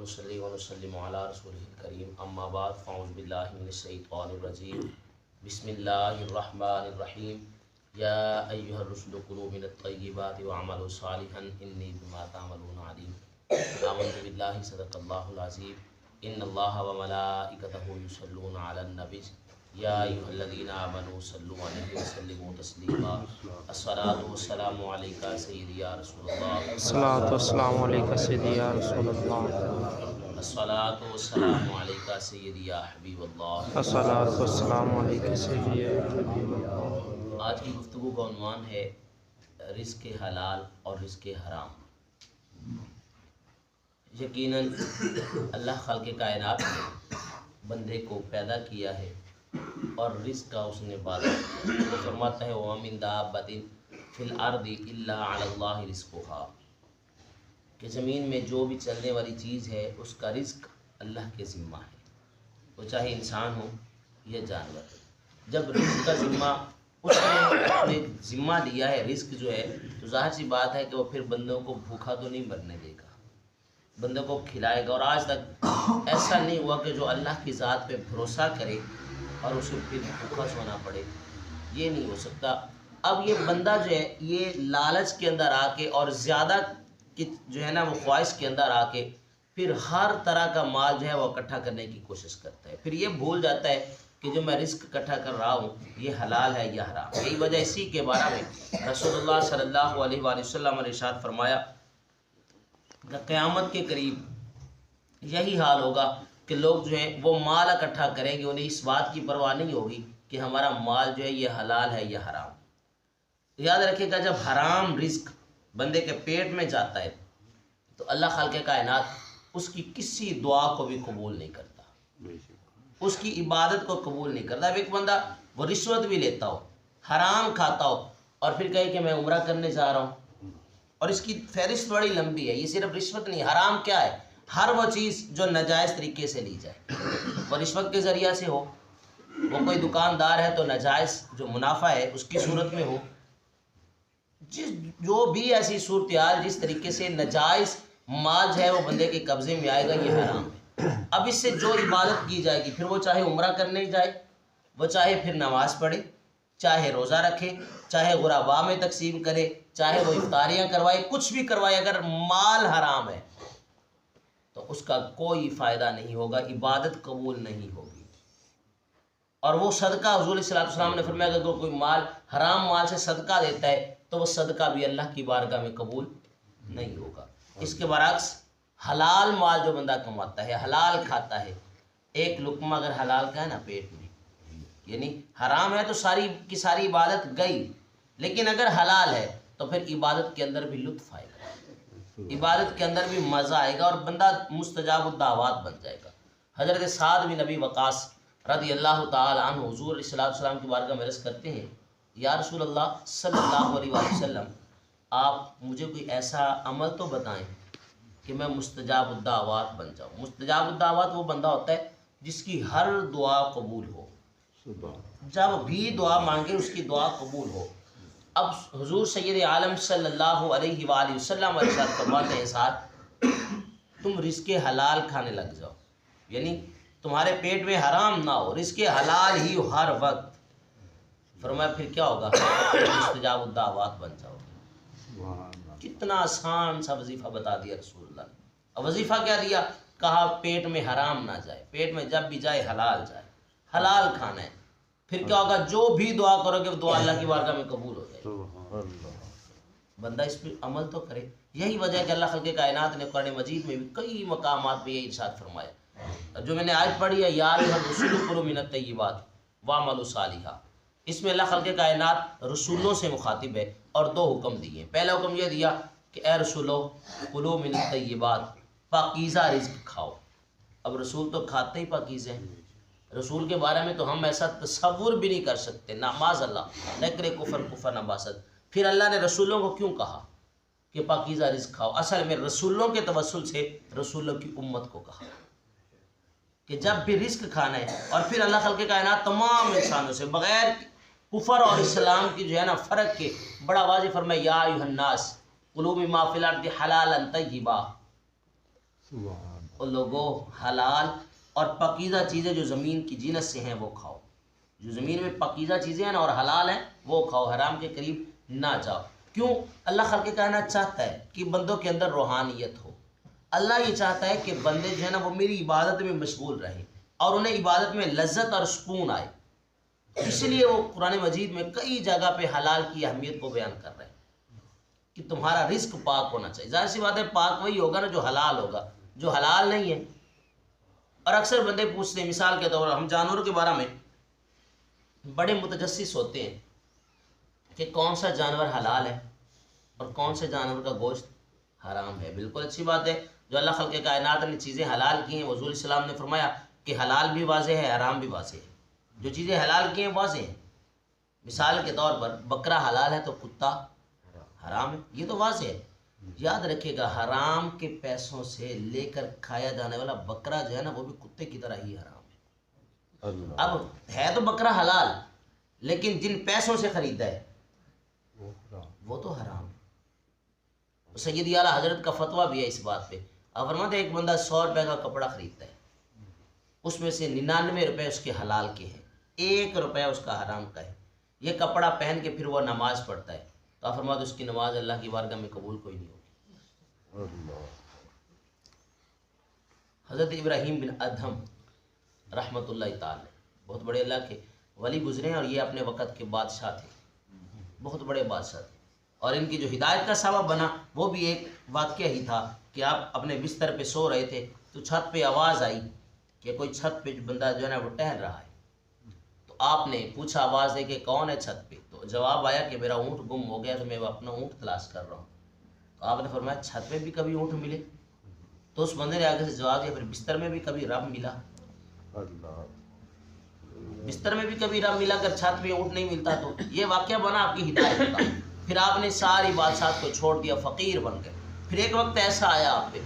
ونصلي ونسلم على رسوله الكريم أما بعد فأعوذ بالله من الشيطان الرجيم بسم الله الرحمن الرحيم يا أيها الرسل كلوا من الطيبات واعملوا صالحا إني بما تعملون عليم آمنت بالله صدق الله العظيم إن الله وملائكته يصلون على النبي يا أيها الذين آمنوا صلوا عليه وسلموا تسليما الصلاة والسلام عليك سيدي يا رسول الله الصلاة والسلام عليك سيدي يا رسول الله الصلاة والسلام عليك سيدي يا حبيب الله الصلاة والسلام عليك سيدي يا حبيب الله۔ آج کی گفتگو کا عنوان ہے رزق حلال اور رزق حرام۔ یقیناً اللہ خالق کائنات نے بندے کو پیدا کیا ہے اور رزق کا اس نے وعدہ کیا۔ وہ فرماتا ہے وَمِن دَابَّةٍ فِي الْأَرْضِ إِلَّا عَلَى اللَّهِ رِزْقُهَا، کہ زمین میں جو بھی چلنے والی چیز ہے اس کا رزق اللہ کے ذمہ ہے، وہ چاہے انسان ہو یا جانور۔ جب رزق کا ذمہ اس نے اپنے ذمہ لیا ہے رزق جو ہے، تو ظاہر سی بات ہے کہ وہ پھر بندوں کو بھوکا تو نہیں مرنے دے گا، بندوں کو کھلائے گا۔ اور آج تک ایسا نہیں ہوا کہ جو اللہ کی ذات پہ بھروسہ کرے اور اسے پھر بھوکا سونا پڑے، یہ نہیں ہو سکتا۔ اب یہ بندہ جو ہے یہ لالچ کے اندر آ کے اور زیادہ جو ہے نا وہ خواہش کے اندر آ کے پھر ہر طرح کا مال جو ہے وہ اکٹھا کرنے کی کوشش کرتا ہے، پھر یہ بھول جاتا ہے کہ جو میں رزق اکٹھا کر رہا ہوں یہ حلال ہے یا حرام۔ یہی وجہ اسی کے بارے میں رسول اللہ صلی اللہ علیہ وآلہ وسلم نے ارشاد فرمایا کہ قیامت کے قریب یہی حال ہوگا کہ لوگ جو ہیں وہ مال اکٹھا کریں گے، انہیں اس بات کی پرواہ نہیں ہوگی کہ ہمارا مال جو ہے یہ حلال ہے یا حرام۔ یاد رکھیے گا جب حرام رزق بندے کے پیٹ میں جاتا ہے تو اللہ خالق کائنات اس کی کسی دعا کو بھی قبول نہیں کرتا، اس کی عبادت کو قبول نہیں کرتا۔ اب ایک بندہ وہ رشوت بھی لیتا ہو، حرام کھاتا ہو اور پھر کہے کہ میں عمرہ کرنے جا رہا ہوں، اور اس کی فہرست بڑی لمبی ہے۔ یہ صرف رشوت نہیں، حرام کیا ہے؟ ہر وہ چیز جو ناجائز طریقے سے لی جائے، وہ رشوت کے ذریعہ سے ہو، وہ کوئی دکاندار ہے تو ناجائز جو منافع ہے اس کی صورت میں ہو، جو بھی ایسی صورتحال جس طریقے سے ناجائز مال جو ہے وہ بندے کے قبضے میں آئے گا یہ حرام ہے۔ اب اس سے جو عبادت کی جائے گی، پھر وہ چاہے عمرہ کرنے جائے، وہ چاہے پھر نماز پڑھے، چاہے روزہ رکھے، چاہے غرباء میں تقسیم کرے، چاہے وہ افطاریاں کروائے، کچھ بھی کروائے، اگر مال حرام ہے تو اس کا کوئی فائدہ نہیں ہوگا، عبادت قبول نہیں ہوگی۔ اور وہ صدقہ حضور صلی اللہ علیہ وسلم نے فرمایا کہ کوئی مال حرام مال سے صدقہ دیتا ہے تو وہ صدقہ بھی اللہ کی بارگاہ میں قبول نہیں ہوگا۔ اس کے برعکس حلال مال جو بندہ کماتا ہے، حلال کھاتا ہے، ایک لقمہ اگر حلال کا ہے نا پیٹ میں، یعنی حرام ہے تو ساری کی ساری عبادت گئی، لیکن اگر حلال ہے تو پھر عبادت کے اندر بھی لطف آئے گا، عبادت کے اندر بھی مزہ آئے گا اور بندہ مستجاب الدعوات بن جائے گا۔ حضرت سعد بن ابی وقاص رضی اللہ تعالی عنہ حضور صلی اللہ علیہ وسلم کی بارگاہ میں عرض کرتے ہیں یا رسول اللہ صلی اللہ علیہ وسلم، آپ مجھے کوئی ایسا عمل تو بتائیں کہ میں مستجاب الدعوات بن جاؤں۔ مستجاب الدعوات وہ بندہ ہوتا ہے جس کی ہر دعا قبول ہو، جب بھی دعا مانگے اس کی دعا قبول ہو۔ اب حضور سید عالم صلی اللہ علیہ وآلہ وسلم ارشاد فرماتے ہیں ساتھ تم رزق حلال کھانے لگ جاؤ، یعنی تمہارے پیٹ میں حرام نہ ہو، رزق حلال ہی ہو ہر وقت۔ فرمایا پھر کیا ہوگا؟ مستجاب الدعوات بن جاؤ۔ کتنا آسان سا وظیفہ بتا دیا رسول اللہ نے۔ اب وظیفہ کیا دیا؟ کہا پیٹ میں حرام نہ جائے، پیٹ میں جب بھی جائے حلال جائے، حلال کھانا ہے۔ پھر کیا ہوگا؟ جو بھی دعا کرو گے دعا اللہ کی بارگاہ میں قبول ہو جائے۔ بندہ اس پہ عمل تو کرے۔ یہی وجہ ہے کہ اللہ خالق کائنات نے قرآن مجید میں بھی کئی مقامات پہ یہ ارشاد فرمایا، جو میں نے آیت پڑھی ہے یا ایھا الرسول کلوا من الطیبات واعملوا صالحا، اس میں اللہ خالق کائنات رسولوں سے مخاطب ہے اور دو حکم دیے۔ پہلا حکم یہ دیا کہ اے رسولو کلوا من الطیبات، پاکیزہ رزق کھاؤ۔ اب رسول تو کھاتے ہی پاکیزہ ہیں، رسول کے بارے میں تو ہم ایسا تصور بھی نہیں کر سکتے، نعماذ اللہ، نکرے کفر کفر نباست۔ پھر اللہ نے رسولوں کو کیوں کہا کہ پاکیزہ رزق کھاؤ؟ اصل میں رسولوں کے توسل سے رسولوں کی امت کو کہا کہ جب بھی رزق کھانا ہے۔ اور پھر اللہ خالق کائنات تمام انسانوں سے بغیر کفر اور اسلام کی جو ہے نا فرق کے بڑا واضح فرمایا یا ایھا الناس کلوا مما فی الارض حلالا طیبا، اور لوگوں حلال اور پاکیزہ چیزیں جو زمین کی جینت سے ہیں وہ کھاؤ. جو زمین میں پاکیزہ چیزیں ہیں نا اور حلال ہیں وہ کھاؤ، حرام کے قریب نہ جاؤ. کیوں؟ اللہ خلق کائنات چاہتا ہے کہ بندوں کے اندر روحانیت ہو. اللہ یہ چاہتا ہے کہ بندے جو ہے نا وہ میری عبادت میں مشغول رہیں اور انہیں عبادت میں لذت اور سکون آئے. اس لیے وہ قرآن مجید میں کئی جگہ پہ حلال کی اہمیت کو بیان کر رہے ہیں کہ تمہارا رزق پاک ہونا چاہیے. ظاہر سی بات ہے پاک وہی ہوگا نا جو حلال ہوگا، جو حلال نہیں ہے. اور اکثر بندے پوچھتے ہیں، مثال کے طور پر ہم جانوروں کے بارے میں بڑے متجسس ہوتے ہیں کہ کون سا جانور حلال ہے اور کون سے جانور کا گوشت حرام ہے. بالکل اچھی بات ہے، جو اللہ خلق کائنات نے چیزیں حلال کی ہیں، حضور السلام نے فرمایا کہ حلال بھی واضح ہے، حرام بھی واضح ہے. جو چیزیں حلال کی ہیں واضح ہیں. مثال کے طور پر بکرا حلال ہے تو کتا حرام ہے، یہ تو واضح ہے. یاد رکھیے گا حرام کے پیسوں سے لے کر کھایا جانے والا بکرا جو ہے نا وہ بھی کتے کی طرح ہی حرام ہے. اب ہے تو بکرا حلال لیکن جن پیسوں سے خریدا ہے وہ تو حرام ہے. سیدی اعلیٰ حضرت کا فتویٰ بھی ہے اس بات پہ. اب فرماتے ہیں ایک بندہ 100 روپے کا کپڑا خریدتا ہے، اس میں سے 99 روپے اس کے حلال کے ہیں، 1 روپیہ اس کا حرام کا ہے. یہ کپڑا پہن کے پھر وہ نماز پڑھتا ہے تو آپ فرماتے اس کی نماز اللہ کی بارگاہ میں قبول کوئی نہیں ہوگی. حضرت ابراہیم بن ادہم رحمۃ اللہ تعالی بہت بڑے اللہ کے ولی گزرے ہیں اور یہ اپنے وقت کے بادشاہ تھے، بہت بڑے بادشاہ تھے. اور ان کی جو ہدایت کا سبب بنا وہ بھی ایک واقعہ ہی تھا کہ آپ اپنے بستر پہ سو رہے تھے تو چھت پہ آواز آئی کہ کوئی چھت پہ بندہ جو ہے نا وہ ٹہل رہا ہے. تو آپ نے پوچھا آواز دے کہ کون ہے چھت پہ؟ تو جواب آیا کہ میرا اونٹ گم ہو گیا تو میں اپنا اونٹ تلاش کر رہا ہوں. تو آپ نے فرمایا چھت پہ بھی کبھی اونٹ ملے؟ تو اس بندے نے آگے سے جواب دیا پھر بستر میں بھی کبھی رب ملا؟ بستر میں بھی کبھی رب ملا کر چھت پہ اونٹ نہیں ملتا. تو یہ واقعہ بنا آپ کی ہدایت کا. پھر آپ نے ساری بادشاہت کو چھوڑ دیا، فقیر بن گئے. پھر ایک وقت ایسا آیا آپ پہ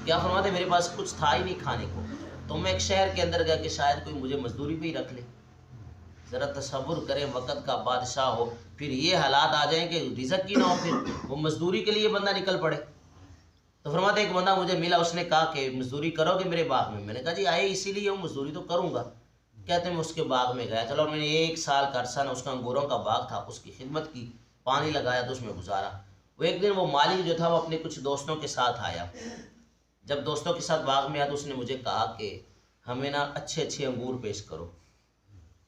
کیا فرماتے میرے پاس کچھ تھا ہی نہیں کھانے کو، تو میں ایک شہر کے اندر گیا کہ شاید کوئی مجھے مزدوری پہ ہی رکھ لے. ذرا تصور کریں وقت کا بادشاہ ہو پھر یہ حالات آ جائیں کہ رزق کی نہ ہو، پھر وہ مزدوری کے لیے بندہ نکل پڑے. تو فرماتے ایک بندہ مجھے ملا، اس نے کہا کہ مزدوری کرو گے میرے باغ میں؟ میں نے کہا جی آئے اسی لیے ہوں، مزدوری تو کروں گا. کہتے ہیں میں اس کے باغ میں گیا، چلو میں نے 1 سال کا عرصہ نا اس کا انگوروں کا باغ تھا اس کی خدمت کی، پانی لگایا تو اس میں گزارا. وہ ایک دن وہ مالک جو تھا وہ اپنے کچھ دوستوں کے ساتھ آیا. جب دوستوں کے ساتھ باغ میں آیا تو اس نے مجھے کہا کہ ہمیں نا اچھے اچھے انگور پیش کرو.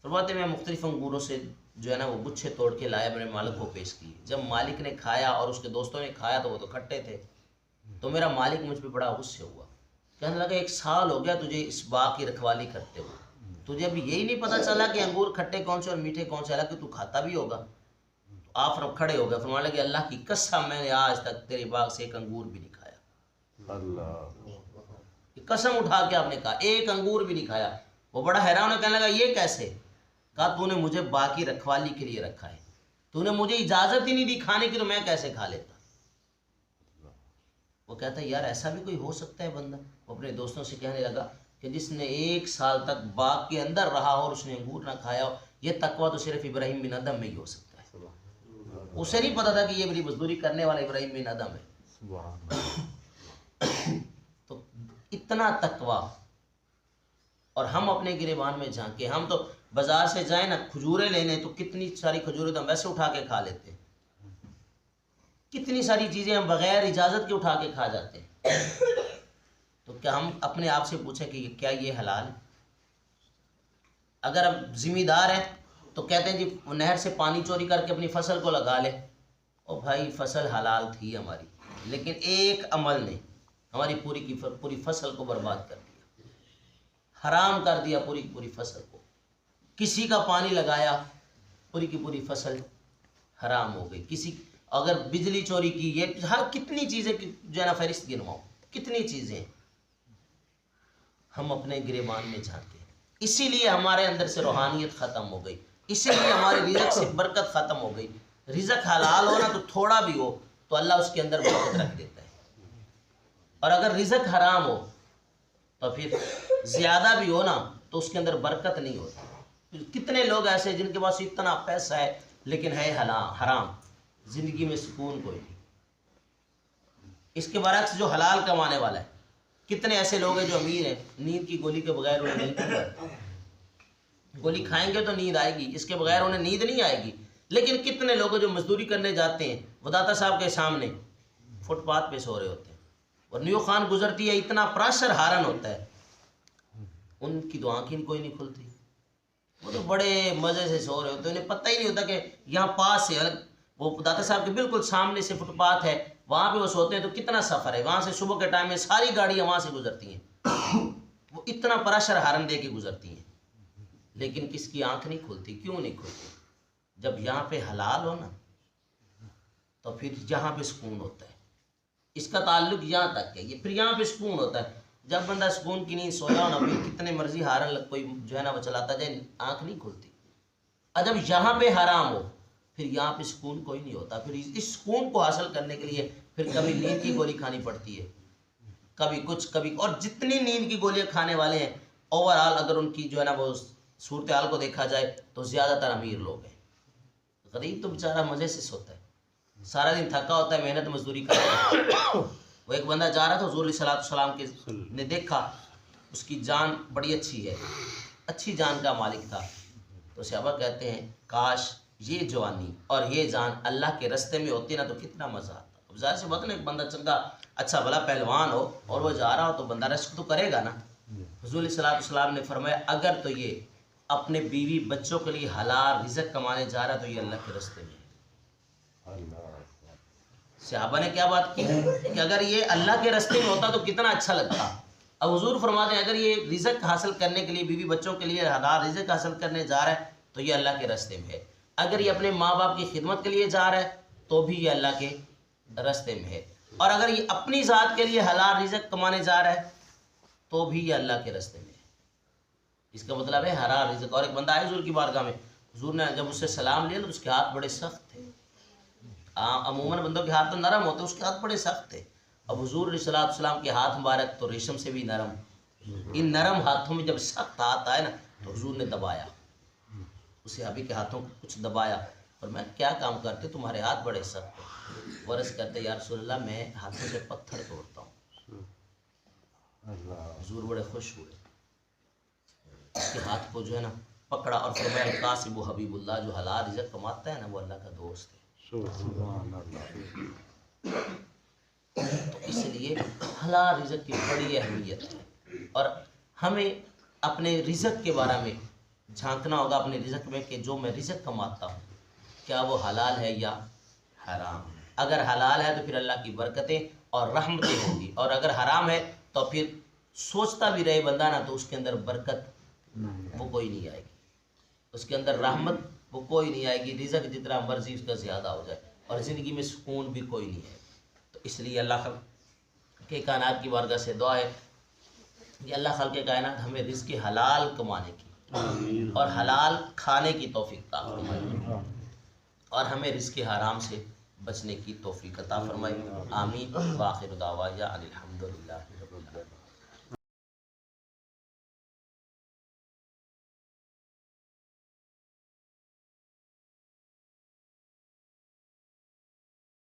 فرماتے میں مختلف انگوروں سے جو ہے نا وہ گچھے توڑ کے لایا، میرے مالک کو پیش کیے. جب مالک نے کھایا اور اس کے دوستوں نے کھایا تو وہ تو کھٹے تھے. تو میرا مالک مجھ پہ بڑا غصے ہوا، کہنے لگا 1 سال ہو گیا تجھے اس باغ کی رکھوالی کرتے ہوئے، تجھے ابھی یہی نہیں پتہ چلا کہ انگور کھٹے کون سے اور میٹھے کون سے، حالانکہ تو کھاتا بھی ہوگا. تو آپ کھڑے ہو گئے، فرمانے لگے اللہ کی قسم میں نے آج تک تیرے باغ سے 1 انگور بھی نہیں کھایا. اللہ قسم اٹھا کے آپ نے کہا 1 انگور بھی نہیں کھایا. وہ بڑا حیران ہو، کہنے لگا یہ کیسے؟ کہا تو نے مجھے باغ کی رکھوالی کے لیے رکھا ہے، تو نے مجھے اجازت ہی نہیں دی کھانے کی، تو میں کیسے کھا لیتا؟ وہ کہتا ہے یار ایسا بھی کوئی ہو سکتا ہے بندہ؟ وہ اپنے دوستوں سے کہنے لگا کہ جس نے 1 سال تک باغ کے اندر رہا اور اس نے انگور نہ کھایا، یہ تقویٰ تو صرف ابراہیم بن ادم میں ہی ہو سکتا ہے. اسے نہیں پتا تھا کہ یہ بڑی مزدوری کرنے والا ابراہیم بن ادم ہے. تو اتنا تقویٰ. اور ہم اپنے گریبان میں جھانکے، ہم تو بازار سے جائیں نا کھجوریں لینے تو کتنی ساری کھجوریں تو ہم ویسے اٹھا کے کھا لیتے ہیں، کتنی ساری چیزیں ہم بغیر اجازت کے اٹھا کے کھا جاتے ہیں. تو کیا ہم اپنے آپ سے پوچھیں کہ کیا یہ حلال ہے؟ اگر ہم ذمہ دار ہیں تو کہتے ہیں جی نہر سے پانی چوری کر کے اپنی فصل کو لگا لے. او بھائی فصل حلال تھی ہماری، لیکن ایک عمل نے ہماری پوری فصل کو برباد کر دیا، حرام کر دیا پوری کی پوری فصل کو. کسی کا پانی لگایا، پوری کی پوری فصل حرام ہو گئی. کسی اگر بجلی چوری کی، یہ ہر کتنی چیزیں جو ہے نا فہرست گنواؤ، کتنی چیزیں ہم اپنے گریبان میں جھانکے. اسی لیے ہمارے اندر سے روحانیت ختم ہو گئی، اسی لیے ہمارے رزق سے برکت ختم ہو گئی. رزق حلال ہونا تو تھوڑا بھی ہو تو اللہ اس کے اندر برکت رکھ دیتا ہے، اور اگر رزق حرام ہو تو پھر زیادہ بھی ہو نا تو اس کے اندر برکت نہیں ہوتی. کتنے لوگ ایسے جن کے پاس اتنا پیسہ ہے لیکن ہے حرام، زندگی میں سکون کوئی نہیں. اس کے برعکس جو حلال کمانے والا ہے کتنے ایسے لوگ ہیں جو امیر ہیں، نیند کی گولی کے بغیر انہیں نیند نہیں آتی، گولی کھائیں گے تو نیند آئے گی، اس کے بغیر انہیں نیند نہیں آئے گی۔ لیکن کتنے لوگ جو مزدوری کرنے جاتے ہیں، وہ داتا صاحب کے سامنے فٹ پاتھ پہ سو رہے ہوتے ہیں، اور نیو خان گزرتی ہے، اتنا پراشر ہارن ہوتا ہے، ان کی تو آنکھیں کوئی نہیں کھلتی، وہ تو بڑے مزے سے سو رہے ہوتے ہیں، انہیں پتہ ہی نہیں ہوتا کہ یہاں پاس سے وہ داتا صاحب کے بالکل سامنے سے فٹ پاتھ ہے، وہاں پہ وہ سوتے ہیں تو کتنا سفر ہے، وہاں سے صبح کے ٹائم میں ساری گاڑیاں وہاں سے گزرتی ہیں، وہ اتنا پراشر ہارن دے کے گزرتی ہیں، لیکن کس کی آنکھ نہیں کھلتی؟ کیوں نہیں کھلتی؟ جب یہاں پہ حلال ہو نا تو پھر یہاں پہ سکون ہوتا ہے، اس کا تعلق یہاں تک ہے، یہ پھر یہاں پہ سکون ہوتا ہے۔ جب بندہ سکون کی نیند سویا ہو نا، پھر کتنے مرضی ہارن کوئی جو ہے نا وہ چلاتا جائے، آنکھ نہیں کھلتی۔ اور جب یہاں پہ حرام ہو پھر یہاں پہ سکون کوئی نہیں ہوتا، پھر اس سکون کو حاصل کرنے کے لیے پھر کبھی نیند کی گولی کھانی پڑتی ہے، کبھی کچھ کبھی، اور جتنی نیند کی گولیاں کھانے والے ہیں اوور آل اگر ان کی جو ہے نا وہ صورتحال کو دیکھا جائے تو زیادہ تر امیر لوگ ہیں، غریب تو بیچارہ مزے سے سوتا ہے، سارا دن تھکا ہوتا ہے، محنت مزدوری کرتا ہے۔ وہ ایک بندہ جا رہا تھا، حضور علیہ السلام کے نے دیکھا اس کی جان بڑی اچھی ہے، اچھی جان کا مالک تھا، تو صحابہ کہتے ہیں کاش یہ جوانی اور یہ جان اللہ کے رستے میں ہوتی نا تو کتنا مزہ آتا۔ اب ظاہر سی بات ہے، ایک بندہ چنگا اچھا بھلا پہلوان ہو اور وہ جا رہا ہو تو بندہ رشک تو کرے گا نا۔ حضور علیہ السلام نے فرمایا اگر تو یہ اپنے بیوی بچوں کے لیے حلال رزق کمانے جا رہا تو یہ اللہ کے رستے میں ہے۔ صحابہ نے کیا بات کی کہ اگر یہ اللہ کے رستے میں ہوتا تو کتنا اچھا لگتا۔ اب حضور فرماتے ہیں اگر یہ رزق حاصل کرنے کے لیے، بیوی بچوں کے لیے حلال رزق حاصل کرنے جا رہا ہے تو یہ اللہ کے رستے میں ہے، اگر یہ اپنے ماں باپ کی خدمت کے لیے جا رہا ہے تو بھی یہ اللہ کے رستے میں ہے، اور اگر یہ اپنی ذات کے لیے حلال رزق کمانے جا رہا ہے تو بھی یہ اللہ کے رستے میں ہے۔ اس کا مطلب ہے حلال رزق۔ اور ایک بندہ آئے حضور کی بارگاہ میں، حضور نے جب اس سے سلام لیا تو اس کے ہاتھ بڑے سخت تھے، عموماً بندوں کے ہاتھ تو نرم ہوتے، اس کے ہاتھ بڑے سخت تھے۔ اب حضور علیہ السلام کے ہاتھ مبارک تو ریشم سے بھی نرم، ان نرم ہاتھوں میں جب سخت ہاتھ آئے نا تو حضور نے دبایا، اسے ابھی کے ہاتھوں کو کچھ دبایا، اور میں کیا کام کرتے تمہارے ہاتھ بڑے سخت ہیں؟ وہ عرض کرتے یا رسول اللہ میں ہاتھوں سے پتھر توڑتا ہوں۔ حضور بڑے خوش ہوئے، اس کے ہاتھ کو جو ہے نا پکڑا اور فرمایا القاسم حبیب اللہ، جو حلال رزق کماتا ہے نا وہ اللہ کا دوست ہے۔ تو اس لیے حلال رزق کی بڑی اہمیت ہے، اور ہمیں اپنے رزق کے بارے میں جھانکنا ہوگا، اپنے رزق میں کہ جو میں رزق کماتا ہوں کیا وہ حلال ہے یا حرام۔ اگر حلال ہے تو پھر اللہ کی برکتیں اور رحمتیں ہوں گی، اور اگر حرام ہے تو پھر سوچتا بھی رہے بندہ نا تو اس کے اندر برکت وہ کوئی نہیں آئے گی، اس کے اندر رحمت وہ کوئی نہیں آئے گی، رزق جتنا مرضی اس کا زیادہ ہو جائے، اور زندگی میں سکون بھی کوئی نہیں ہے۔ تو اس لیے اللہ خالق کے کائنات کی بارگاہ سے دعا ہے کہ اللہ خالق کائنات ہمیں رزق حلال کمانے کی اور حلال کھانے کی توفیق عطا فرمائے، اور ہمیں رزق حرام سے بچنے کی توفیق عطا فرمائے۔ آمین۔ وآخر دعوانا ان الحمد للہ۔